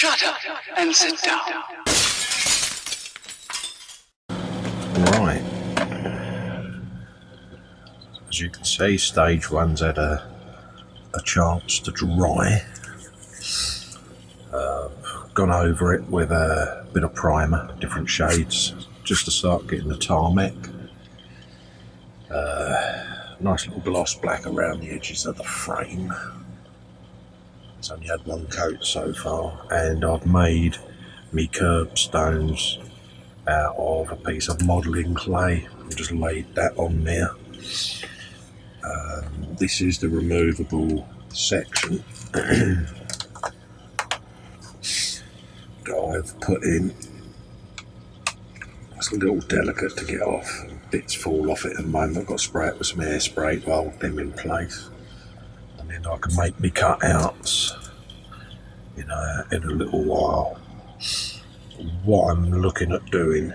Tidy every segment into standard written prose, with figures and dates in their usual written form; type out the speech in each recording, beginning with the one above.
Shut up and sit down. Right. As you can see, stage one's had a chance to dry. Gone over it with a bit of primer, different shades, just to start getting the tarmac. Nice little gloss black around the edges of the frame. It's only had one coat so far, and I've made me curbstones out of a piece of modelling clay and just laid that on there. This is the removable section that I've put in. It's a little delicate to get off. Bits fall off it at the moment. I've got to spray it with some hairspray to hold them in place. And then I can make me cutouts, in a little while. What I'm looking at doing,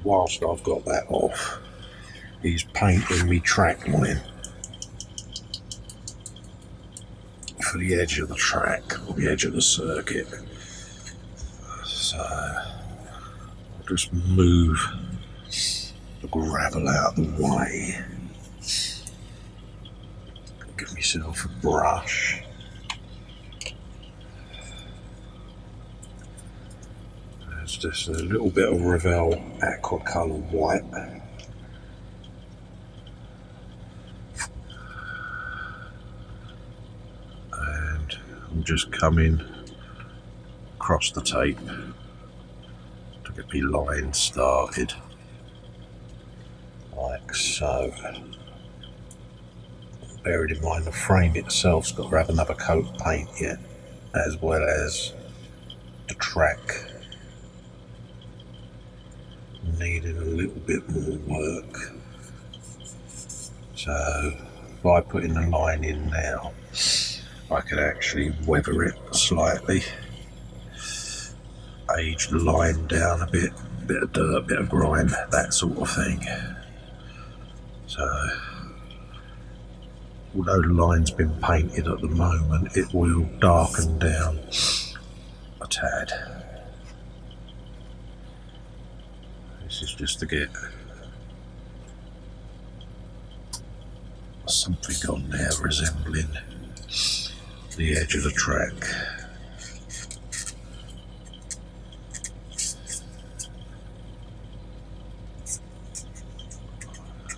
whilst I've got that off, is painting me track line for the edge of the track, or the edge of the circuit. So I'll just move the gravel out of the way. Give myself a brush. There's just a little bit of Revell aqua colour white. And I'm just coming across the tape to get my line started, like so. Bearing in mind the frame itself's got to have another coat of paint yet, as well as the track needing a little bit more work. So by putting the line in now, I can actually weather it slightly, age the line down a bit of dirt, bit of grime, that sort of thing. So although the line's been painted at the moment, it will darken down a tad. This is just to get something on there resembling the edge of the track.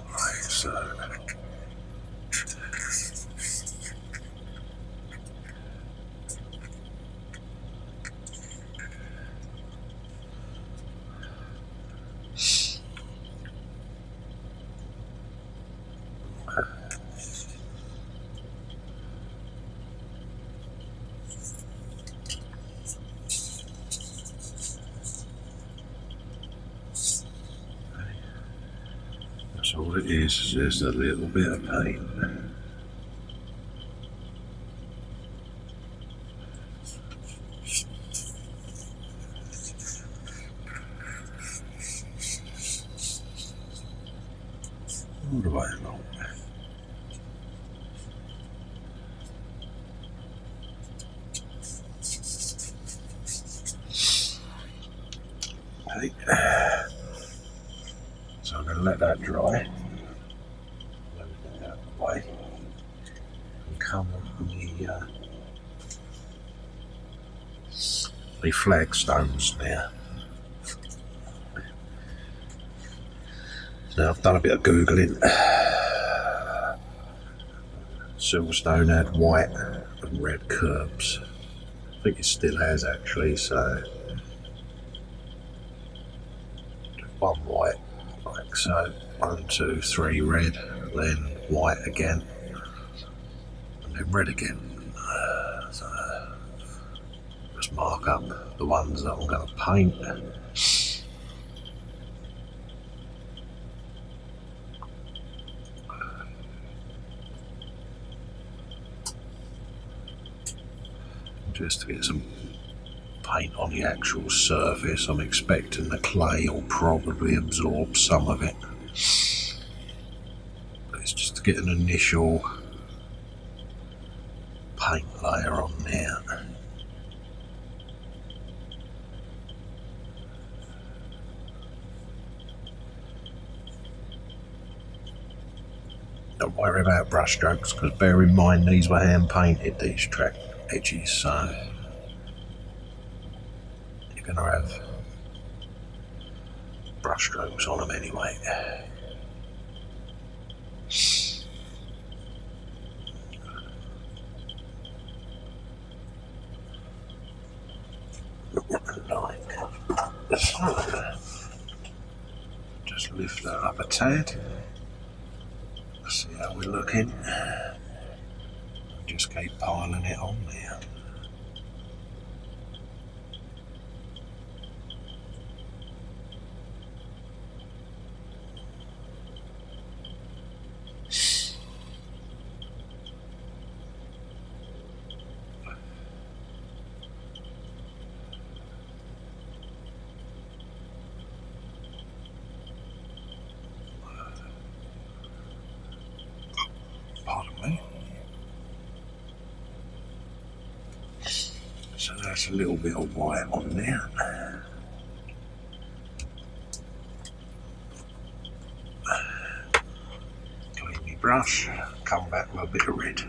Right, so all it is just a little bit of paint. All the way along. Okay. So I'm going to let that dry. Move that out of the way. And come on the flagstones now. Now I've done a bit of Googling. Silverstone had white and red curbs. I think it still has actually, so one white, like so, 1, 2, 3 red, then white again, and then red again. So just mark up the ones that I'm going to paint. Just to get some paint on the actual surface. I'm expecting the clay will probably absorb some of it. But it's just to get an initial paint layer on there. Don't worry about brush strokes, because bear in mind these were hand painted, these track edges, so you're going to have brush strokes on them anyway. So, just lift that up a tad. See how we're looking. Just keep piling it on there. Pardon me. So that's a little bit of white on there. Clean my brush, come back with a bit of red.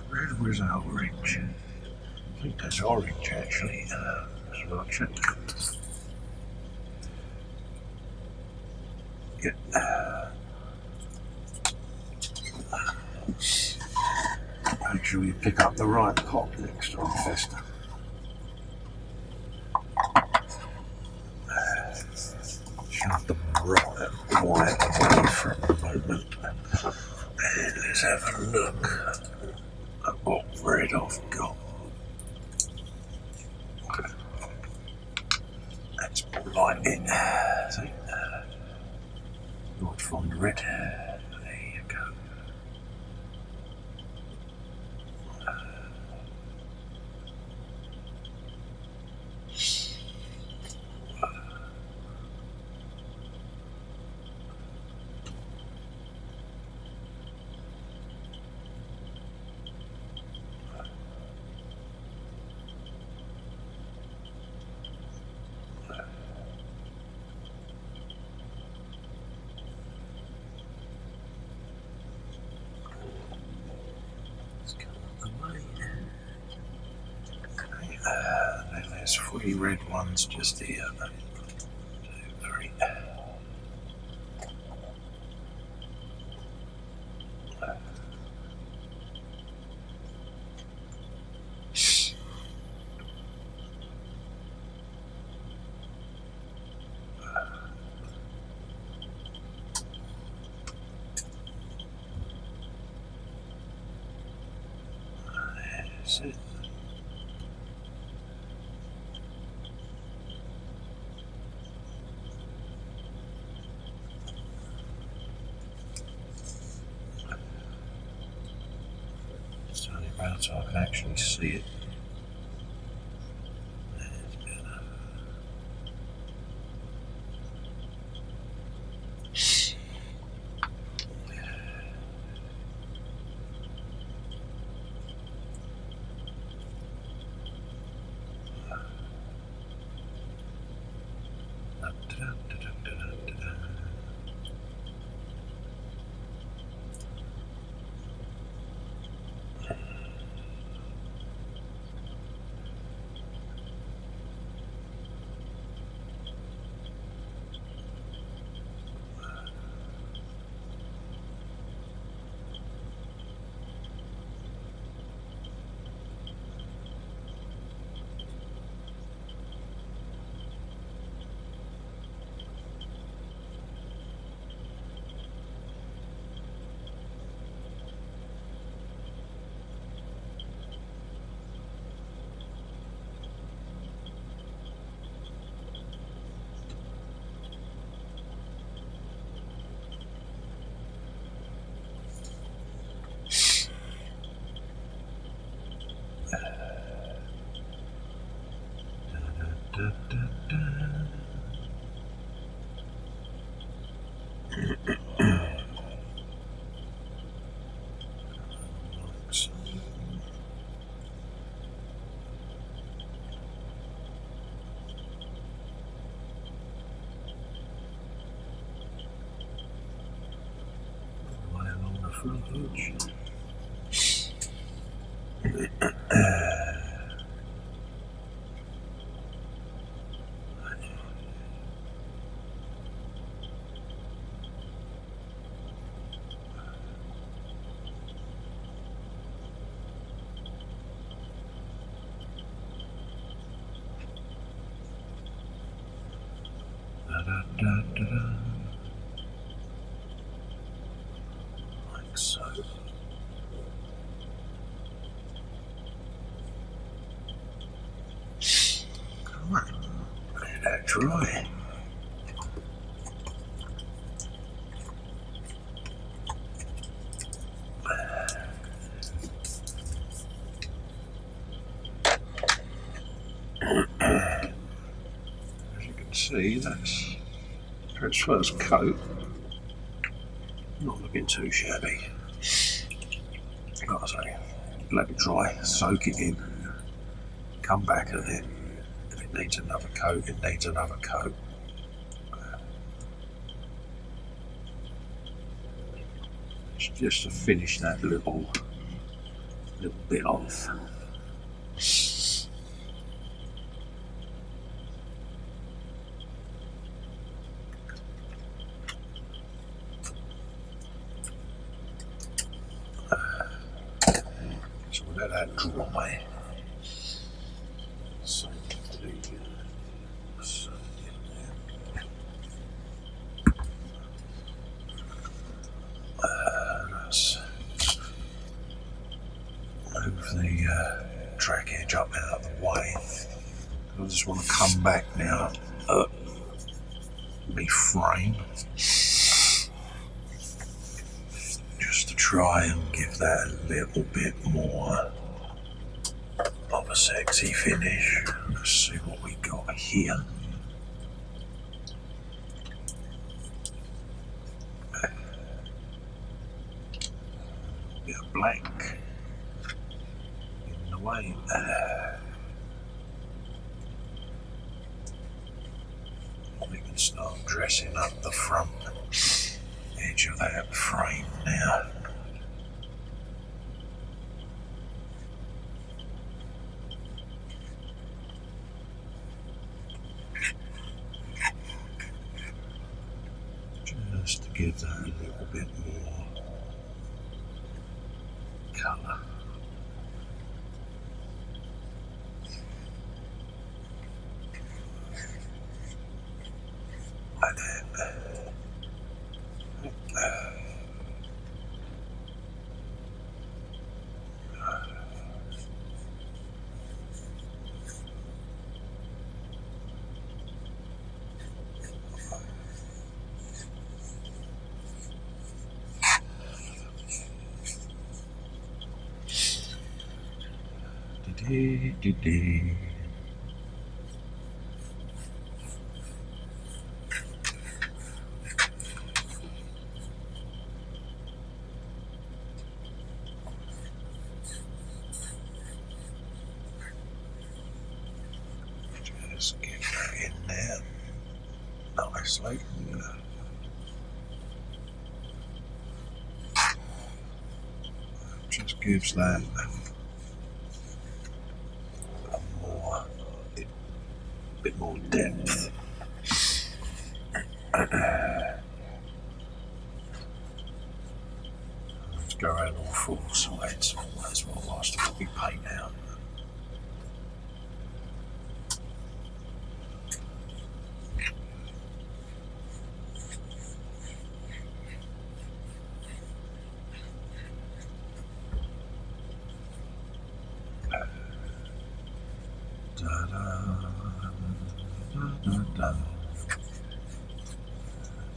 Red was orange. I think that's orange actually. That's what I checked. Yeah. Make sure you pick up the right pot next time, Festa. Shove the right white away for a moment. And let's have a look at what red I've got. Okay. That's more like it. See? Not from the red. There you go. Then there's 3 red ones just here. 1, 2, 3. That's it. Turn it round so I can actually see it. There's better. front edge. Like so. Come on, let that dry. As you can see, that's for its first coat. Not looking too shabby. Like I say, let it dry, soak it in, come back at it. If it needs another coat, it needs another coat. It's just to finish that little bit off. So we'll let that dry. So let's move the track edge up out of the way. I just want to come back now up my frame, just to try and give that a little bit more of a sexy finish. Let's see what we got here. Bit of black in the way. We can start dressing up the front edge of that frame now. Just to give that a little bit more colour. Like that. Just get that in there nicely. Just gives that a bit more depth. Let's go around all four sides. That's what last time we paint out.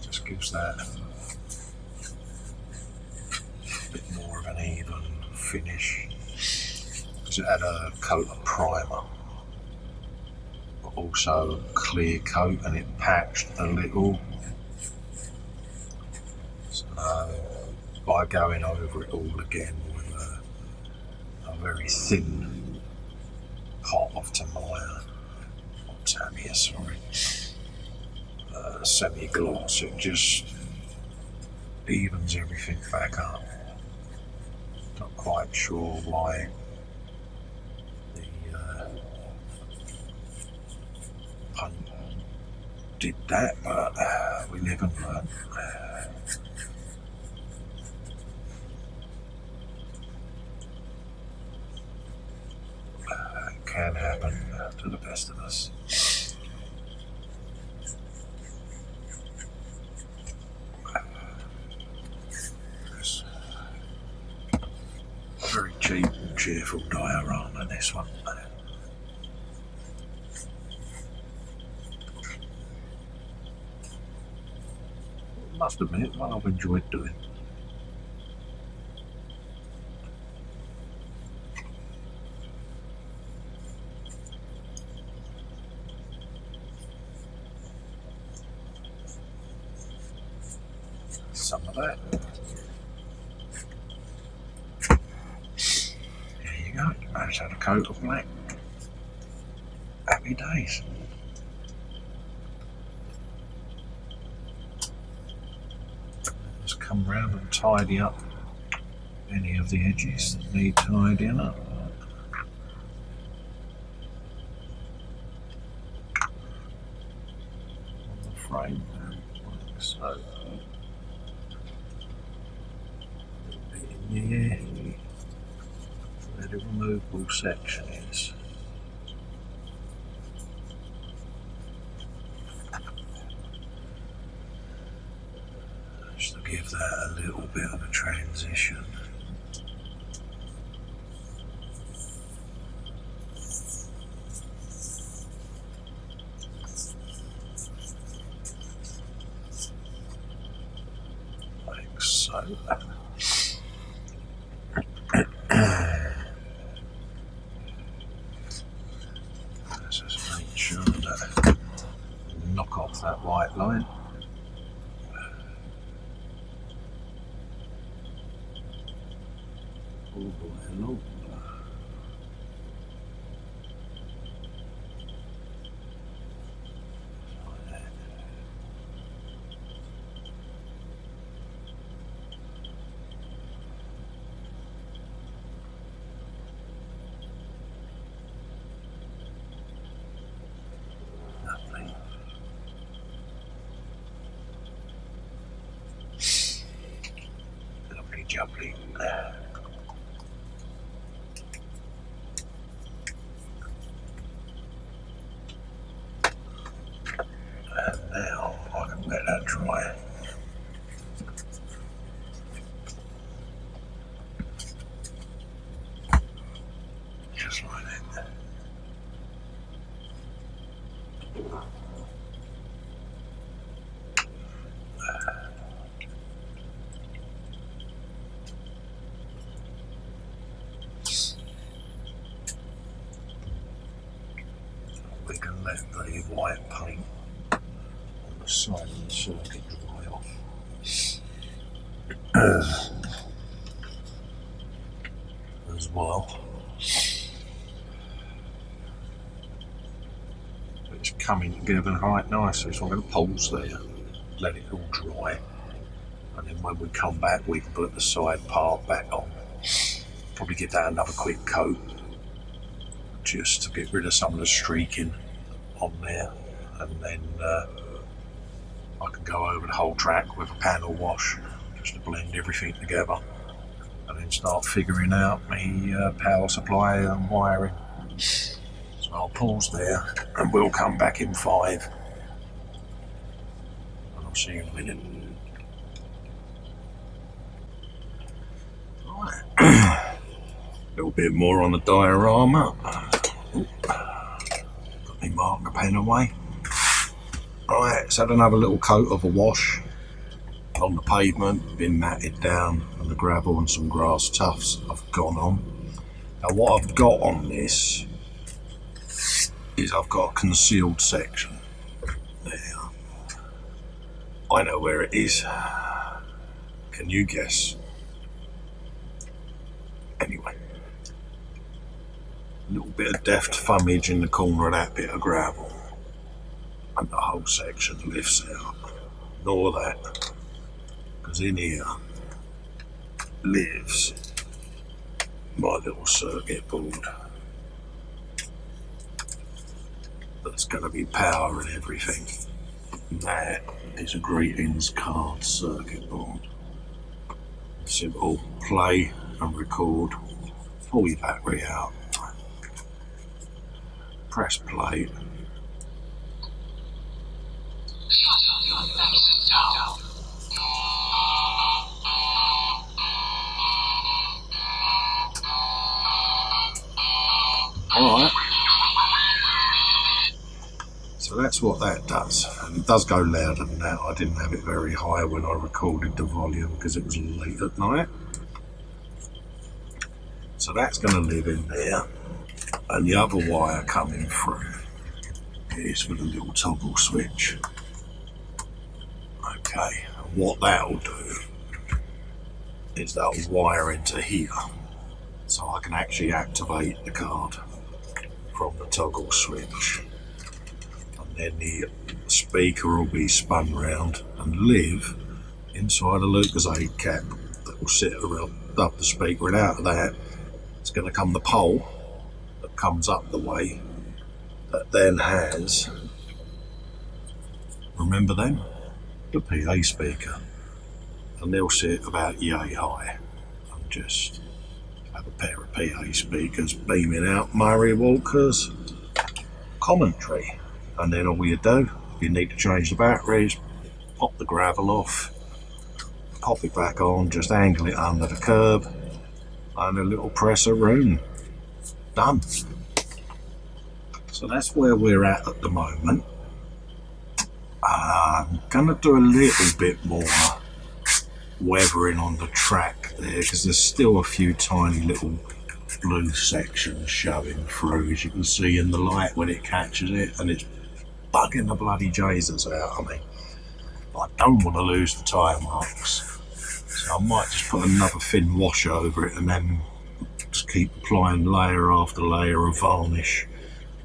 Just gives that a bit more of an even finish, because it had a coat of primer but also a clear coat, and it patched a little. So by going over it all again with a very thin pot of Tamiya, sorry, semi-gloss, it just evens everything back up. quite sure why the paint did that, but we live and learn. It can happen to the best of us. It's a very cheap, cheerful diorama, this one. Must admit, one I've enjoyed doing. Some of that. There you go. I just had a coat of black. Happy days. Just come round and tidy up any of the edges that need tidying up. On the frame, like so. Yeah, where the removable section is. Just to give that a little bit of a transition. Like so. Just make sure that knock off that white line. All the way along. Lovely jubbly. And now I can let that dry. Just like that. We can let the white paint on the side of the circuit dry off. As well. It's coming together quite nicely, so I'm going to pause there, let it all dry, and then when we come back we can put the side part back on. Probably give that another quick coat just to get rid of some of the streaking on there, and then I can go over the whole track with a panel wash just to blend everything together, and then start figuring out my power supply and wiring. So I'll pause there and we'll come back in 5, and I'll see you in a minute. Right. A little bit more on the diorama. Got my marker pen away. Right, it's had another little coat of a wash on the pavement, been matted down, and the gravel and some grass tufts have gone on. Now what I've got on this is I've got a concealed section there. I know where it is. Can you guess? Anyway, a little bit of deft thumbage in the corner of that bit of gravel, and the whole section lifts out. Ignore that, because in here lives my little circuit board that's going to be powering everything. That is a greetings card circuit board. Simple, play and record, pull your battery out, press play. Alright, so that's what that does, and it does go louder than that. I didn't have it very high when I recorded the volume because it was late at night. So that's going to live in there, and the other wire coming through is for the little toggle switch. Okay, and what that'll do is that'll wire into here, so I can actually activate the card from the toggle switch, and then the speaker will be spun round and live inside a Lucasade cap that will sit around up the speaker, and out of that it's going to come the pole that comes up the way, that then has, remember them, the PA speaker, and they'll sit about yay high, and just have a pair of PA speakers beaming out Murray Walker's commentary. And then all you do, if you need to change the batteries, pop the gravel off, pop it back on, just angle it under the curb, and a little presser room. Done. So that's where we're at the moment. I'm gonna do a little bit more weathering on the track there, because there's still a few tiny little blue sections showing through, as you can see in the light when it catches it, and it's bugging the bloody Jesus out of me. I don't want to lose the tyre marks, so I might just put another thin wash over it and then just keep applying layer after layer of varnish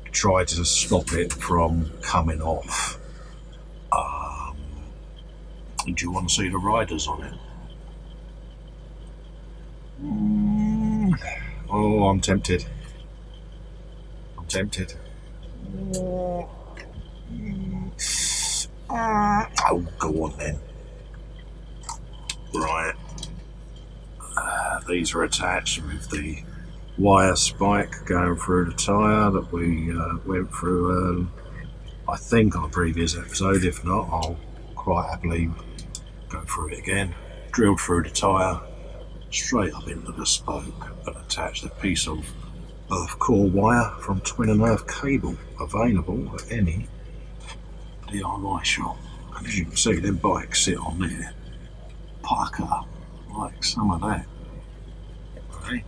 to try to stop it from coming off. Do you want to see the riders on it? Oh, I'm tempted. I'm tempted. Oh, go on then. Right. These are attached with the wire spike going through the tyre that we went through, I think, on a previous episode. If not, I'll quite happily go through it again. Drilled through the tyre, straight up into the spoke, and attached a piece of earth core wire from Twin and Earth cable, available at any DIY shop. And as you can see, them bikes sit on there, pucker, like some of that. Right?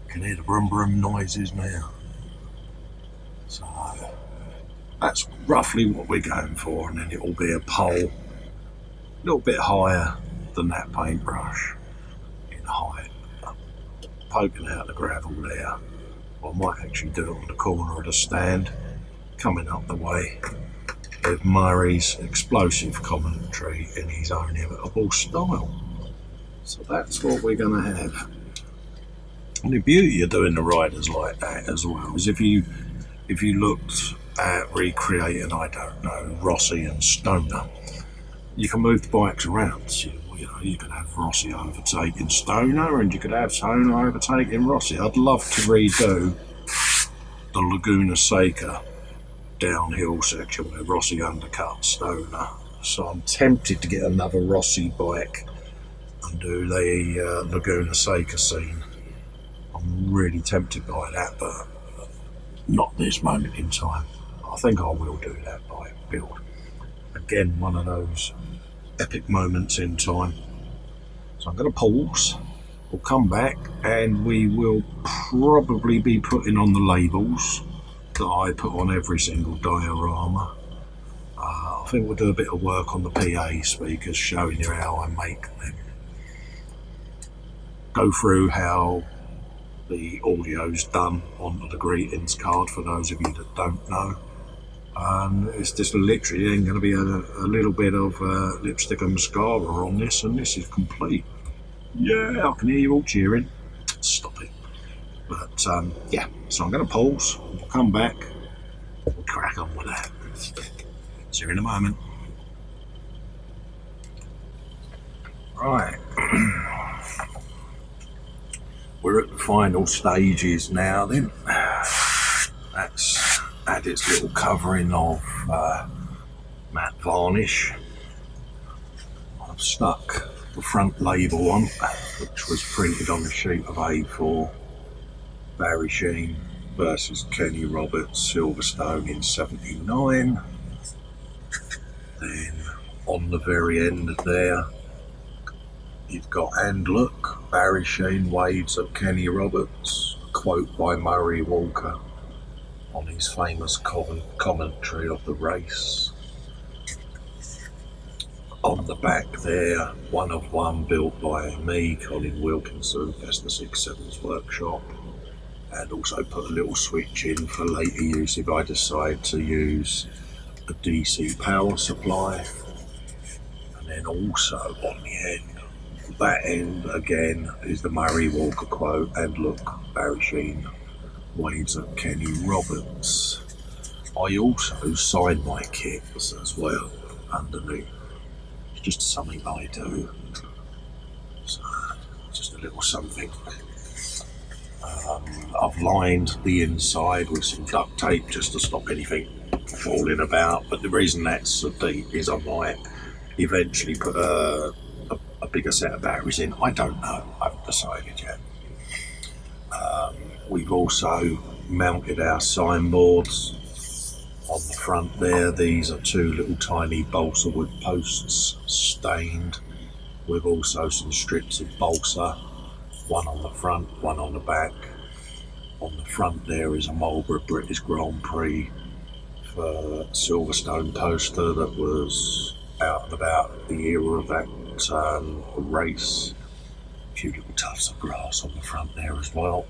You can hear the brum brum noises now. So that's roughly what we're going for, and then it will be a pole a little bit higher than that paintbrush in height, poking out the gravel there. I might actually do it on the corner of the stand, coming up the way, with Murray's explosive commentary in his own inevitable style. So that's what we're going to have. And the beauty of doing the riders like that as well is if you looked at recreating, I don't know, Rossi and Stoner, you can move the bikes around. So, you could have Rossi overtaking Stoner, and you could have Stoner overtaking Rossi. I'd love to redo the Laguna Seca downhill section where Rossi undercut Stoner. So I'm tempted to get another Rossi bike and do the Laguna Seca scene. I'm really tempted by that, but not this moment in time. I think I will do that bike build. Again, one of those epic moments in time. So I'm going to pause. We'll come back and we will probably be putting on the labels that I put on every single diorama. I think we'll do a bit of work on the PA speakers, showing you how I make them. Go through how the audio's done onto the greetings card for those of you that don't know. And it's just literally then going to be a little bit of lipstick and mascara on this, and this is complete. Yeah, I can hear you all cheering. Stop it. But yeah, so I'm going to pause, we'll come back, we'll crack on with that. See you in a moment. Right, we're at the final stages now then. That's had its little covering of matte varnish. I've stuck the front label on, which was printed on a sheet of A4. Barry Sheene versus Kenny Roberts, Silverstone in '79. Then on the very end there, you've got "And look, Barry Sheene waves at Kenny Roberts," a quote by Murray Walker on his famous commentary of the race. On the back there, one of one built by me, Colin Wilkinson, Festa 67's workshop, and also put a little switch in for later use if I decide to use a DC power supply. And then also on the end, that end again is the Murray Walker quote, "And look, Barry Sheene waves at Kenny Roberts." I also sign my kits as well underneath. It's just something I do. So, just a little something. I've lined the inside with some duct tape just to stop anything falling about, but the reason that's so deep is I might eventually put a bigger set of batteries in. I don't know, I haven't decided yet. We've also mounted our signboards on the front there. These are two little tiny balsa wood posts stained with also some strips of balsa, one on the front, one on the back. On the front there is a Marlboro British Grand Prix for Silverstone poster that was out and about the era of that race. A few little tufts of grass on the front there as well.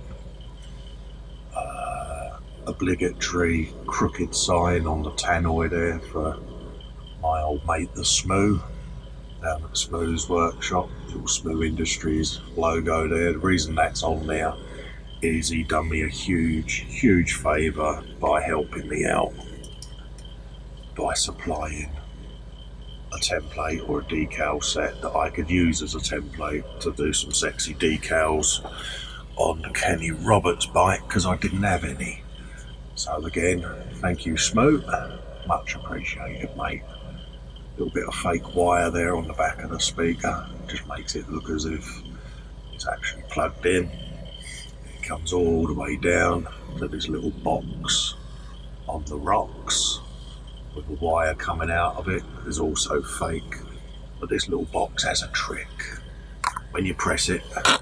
Obligatory crooked sign on the tannoy there for my old mate the Smoo down at Smoo's workshop, little Smoo Industries logo there. The reason that's on there is he done me a huge favour by helping me out by supplying a template or a decal set that I could use as a template to do some sexy decals on the Kenny Roberts bike because I didn't have any. So again, thank you Smoo, much appreciated mate. A little bit of fake wire there on the back of the speaker, just makes it look as if it's actually plugged in. It comes all the way down to this little box on the rocks with a wire coming out of it. There's also fake, but this little box has a trick. When you press it, out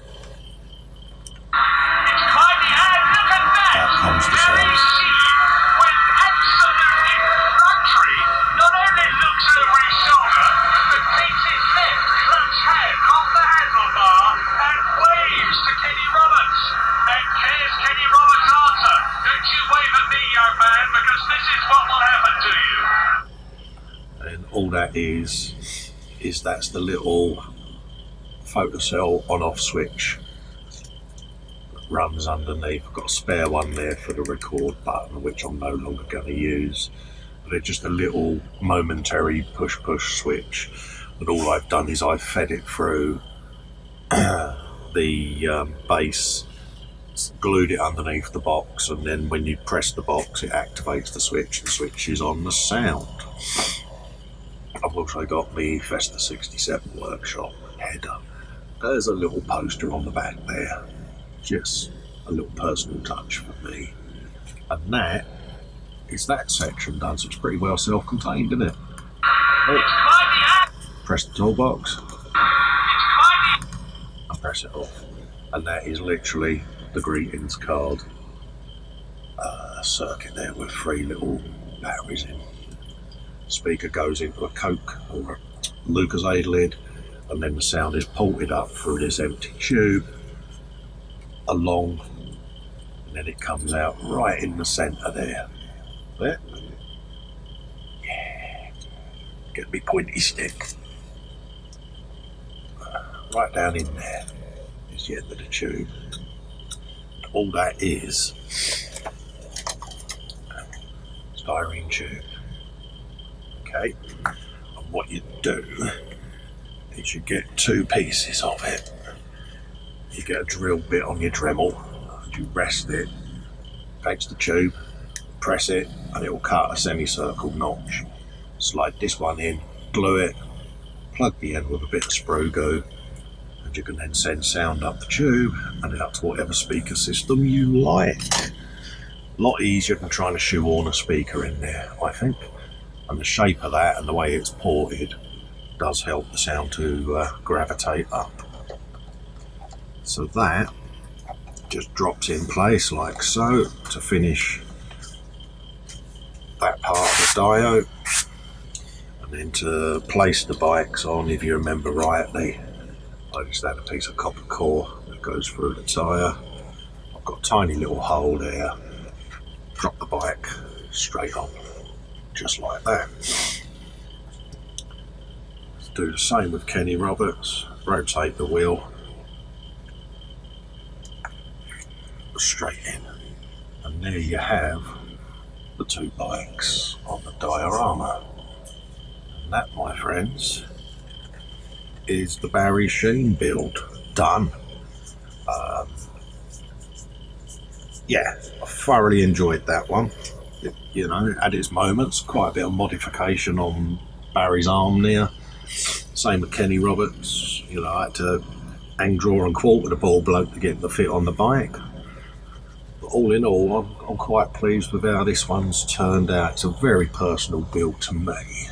comes the sound. And all that is that's the little photocell on-off switch that runs underneath. I've got a spare one there for the record button, which I'm no longer going to use. But it's just a little momentary push switch. And all I've done is I've fed it through the base, glued it underneath the box, and then when you press the box it activates the switch and switches on the sound. I've also got the Festa 67 workshop header. There's a little poster on the back there, just a little personal touch for me. And that is that section done, so it's pretty well self-contained, isn't it? Oh. Press the toolbox and press it off, and that is literally the greetings card circuit there with 3 little batteries in. Speaker goes into a Coke or a Lucozade lid, and then the sound is ported up through this empty tube along, and then it comes out right in the centre there. There. Yeah. Get me pointy stick. Right down in there is the end of the tube. all that is styrene tube. Okay, and what you do is you get 2 pieces of it. You get a drill bit on your Dremel, and you rest it against the tube, press it, and it will cut a semicircle notch. Slide this one in, glue it, plug the end with a bit of sprue goo, and you can then send sound up the tube and out to whatever speaker system you like. A lot easier than trying to shoehorn a speaker in there, I think. And the shape of that and the way it's ported does help the sound to gravitate up. So that just drops in place like so to finish that part of the diode. And then to place the bikes on, if you remember rightly, I just had a piece of copper core that goes through the tyre. I've got a tiny little hole there. Drop the bike straight on, just like that. Let's do the same with Kenny Roberts. Rotate the wheel straight in, and there you have the 2 bikes on the diorama. And that, my friends, is the Barry Sheene build done. Yeah, I thoroughly enjoyed that one. It, you know, it had its moments, quite a bit of modification on Barry's arm there. Same with Kenny Roberts. You know, I had to hang, draw and quarter the ball bloke to get the fit on the bike. But all in all, I'm quite pleased with how this one's turned out. It's a very personal build to me,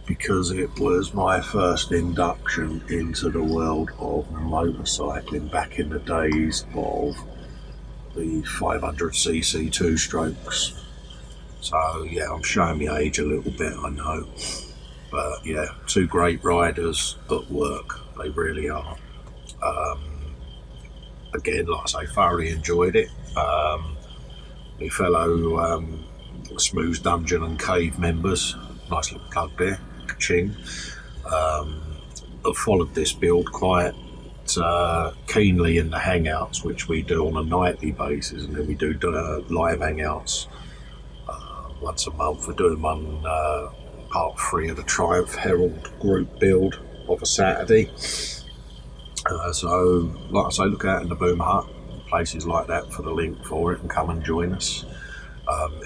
because it was my first induction into the world of motorcycling back in the days of the 500cc 2-strokes. So yeah, I'm showing my age a little bit, I know, but yeah, 2 great riders at work, they really are. Again, like I say, thoroughly enjoyed it. My fellow Smooth Dungeon and Cave members, nice little plug there, ka-ching, have followed this build quite keenly in the hangouts, which we do on a nightly basis, and then we do live hangouts once a month. We're doing one part 3 of the Triumph Herald group build of a Saturday. So like I say, look out in the Boom Hut, places like that, for the link for it, and come and join us.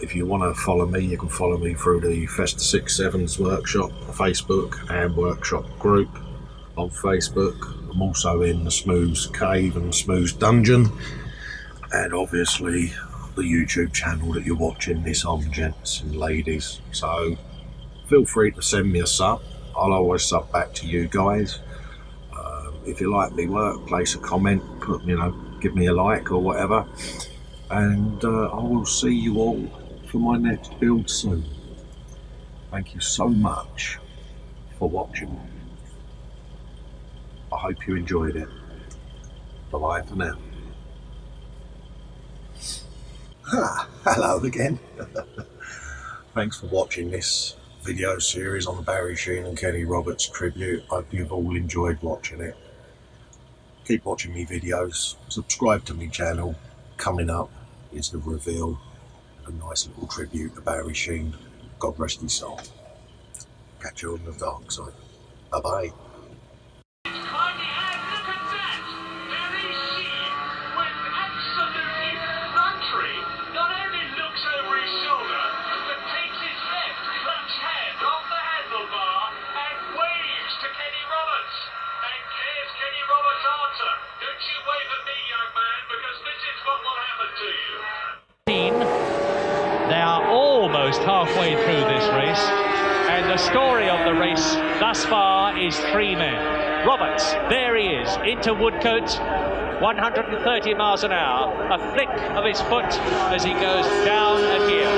If you want to follow me, you can follow me through the Festa 6.7's workshop Facebook and workshop group on Facebook. I'm also in the Smooth Cave and Smooth Dungeon, and obviously the YouTube channel that you're watching this on, gents and ladies. So feel free to send me a sub. I'll always sub back to you guys. If you like me work, place a comment, put, you know, give me a like or whatever, and I will see you all for my next build soon. Thank you so much for watching. I hope you enjoyed it. Bye-bye for now. Hello again. Thanks for watching this video series on the Barry Sheene and Kenny Roberts tribute. I hope you've all enjoyed watching it. Keep watching me videos. Subscribe to my channel. Coming up is the reveal of a nice little tribute to Barry Sheene. God rest his soul. Catch you on the dark side. Bye-bye. Don't you wave at me, young man, because this is what will happen to you. They are almost halfway through this race, and the story of the race thus far is 3 men. Roberts, there he is, into Woodcote, 130 miles an hour, a flick of his foot as he goes down a gear.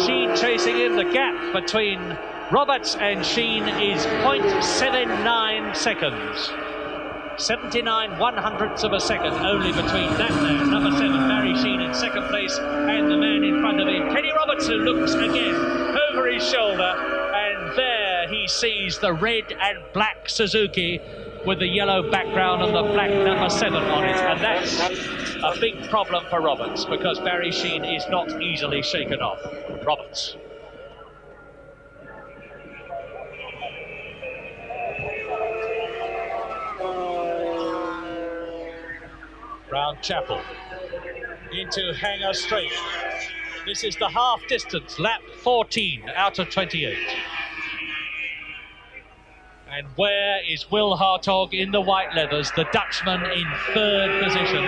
Sheene chasing him. The gap between Roberts and Sheene is 0.79 seconds. 79 one-hundredths of a second only between that man, number 7, Barry Sheene, in second place, and the man in front of him, Kenny Roberts, who looks again over his shoulder, and there he sees the red and black Suzuki with the yellow background and the black number 7 on it, and that's a big problem for Roberts, because Barry Sheene is not easily shaken off. Roberts. Round Chapel into Hangar Straight. This is the half distance, lap 14 out of 28. And where is Will Hartog in the white leathers, the Dutchman in 3rd position?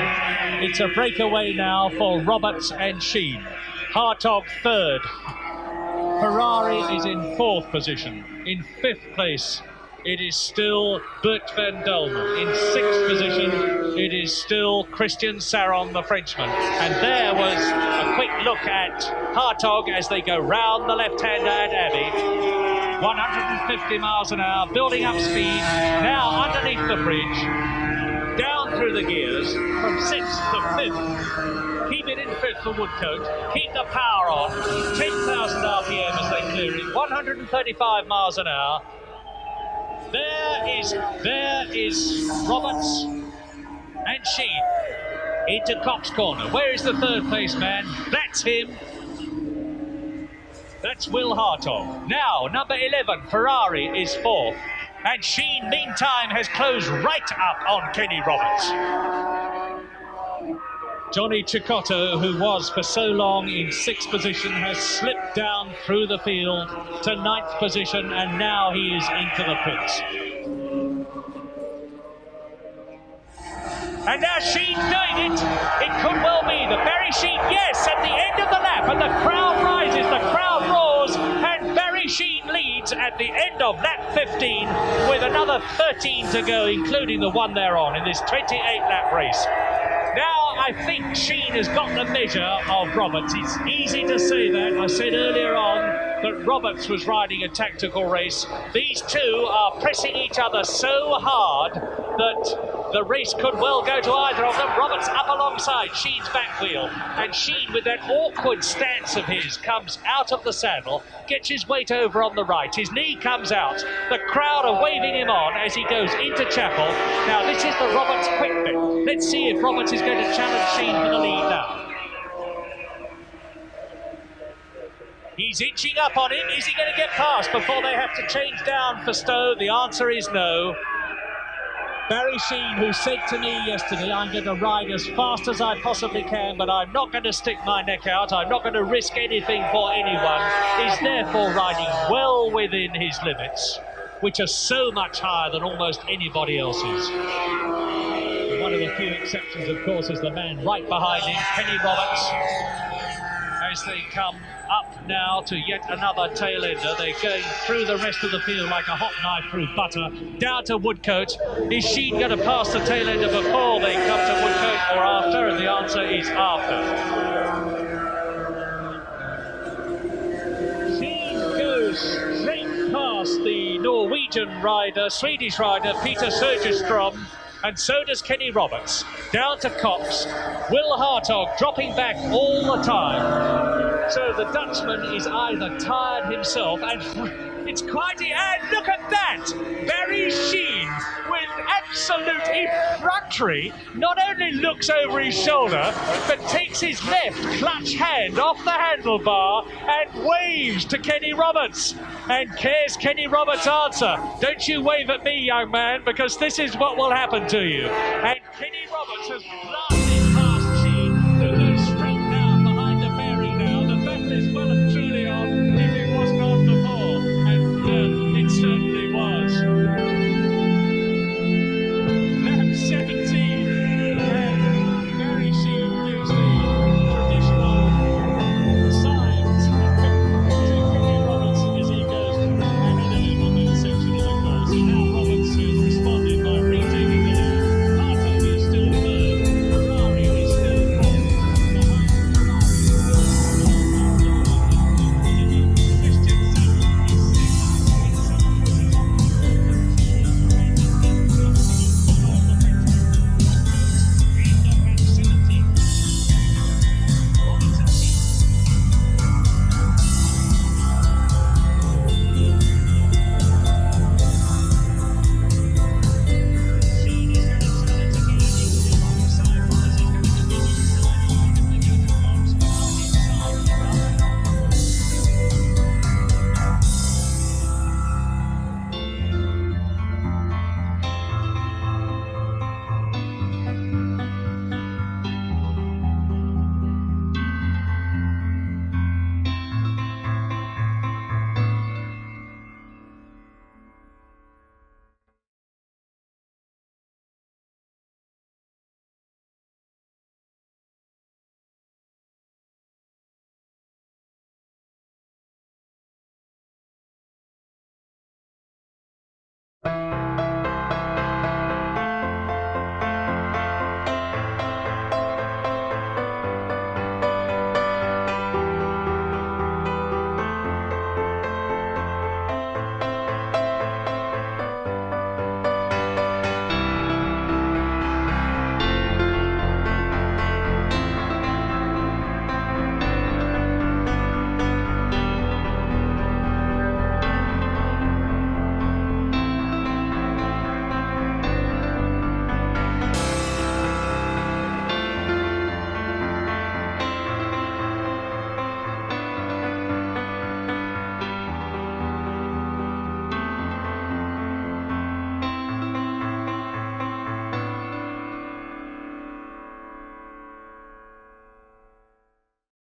It's a breakaway now for Roberts and Sheene. Hartog 3rd. Ferrari is in 4th position. In 5th place, it is still Bert van Dolman. In 6th position, it is still Christian Saron, the Frenchman. And there was a quick look at Hartog as they go round the left-hander at Abbey. 150 miles an hour, building up speed, now underneath the bridge, down through the gears, from 6th to 5th. Keep it in 5th for Woodcote, keep the power on, 10,000 RPM as they clear it, 135 miles an hour. There is Roberts and Sheene into Cox Corner. Where is the 3rd place man? That's him. That's Will Hartog. Now, number 11, Ferrari, is 4th. And Sheene, meantime, has closed right up on Kenny Roberts. Johnny Cicotto, who was for so long in 6th position, has slipped down through the field to 9th position, and now he is into the pits. And now Sheene doing it. It could well be that Barry Sheene, yes, at the end of the lap, and the crowd rises, the crowd roars, and Barry Sheene leads at the end of lap 15 with another 13 to go, including the one they're on in this 28-lap race. Now, I think Sheene has got the measure of Roberts. It's easy to say that. I said earlier on that Roberts was riding a tactical race. These two are pressing each other so hard that the race could well go to either of them. Roberts up alongside Sheene's back wheel, and Sheene, with that awkward stance of his, comes out of the saddle, gets his weight over on the right, his knee comes out, the crowd are waving him on as he goes into Chapel. Now this is the Roberts quick bit. Let's see if Roberts is going to challenge Sheene for the lead now. He's inching up on him. Is he going to get past before they have to change down for Stowe? The answer is no. Barry Sheene, who said to me yesterday, I'm going to ride as fast as I possibly can, but I'm not going to stick my neck out, I'm not going to risk anything for anyone, is therefore riding well within his limits, which are so much higher than almost anybody else's. One of the few exceptions, of course, is the man right behind him, Kenny Roberts. As they come up now to yet another tail ender, they're going through the rest of the field like a hot knife through butter, down to Woodcote. Is Sheene going to pass the tail ender before they come to Woodcote, or after? And the answer is after. Sheene goes straight past the Norwegian rider, Swedish rider, Peter Söderström, and so does Kenny Roberts. Down to Cox. Will Hartog dropping back all the time. So the Dutchman is either tired himself, and it's quite... And look at that! Barry Sheene, with absolute effrontery, not only looks over his shoulder, but takes his left clutch hand off the handlebar and waves to Kenny Roberts. And cares Kenny Roberts' answer? Don't you wave at me, young man, because this is what will happen to you. And Kenny Roberts has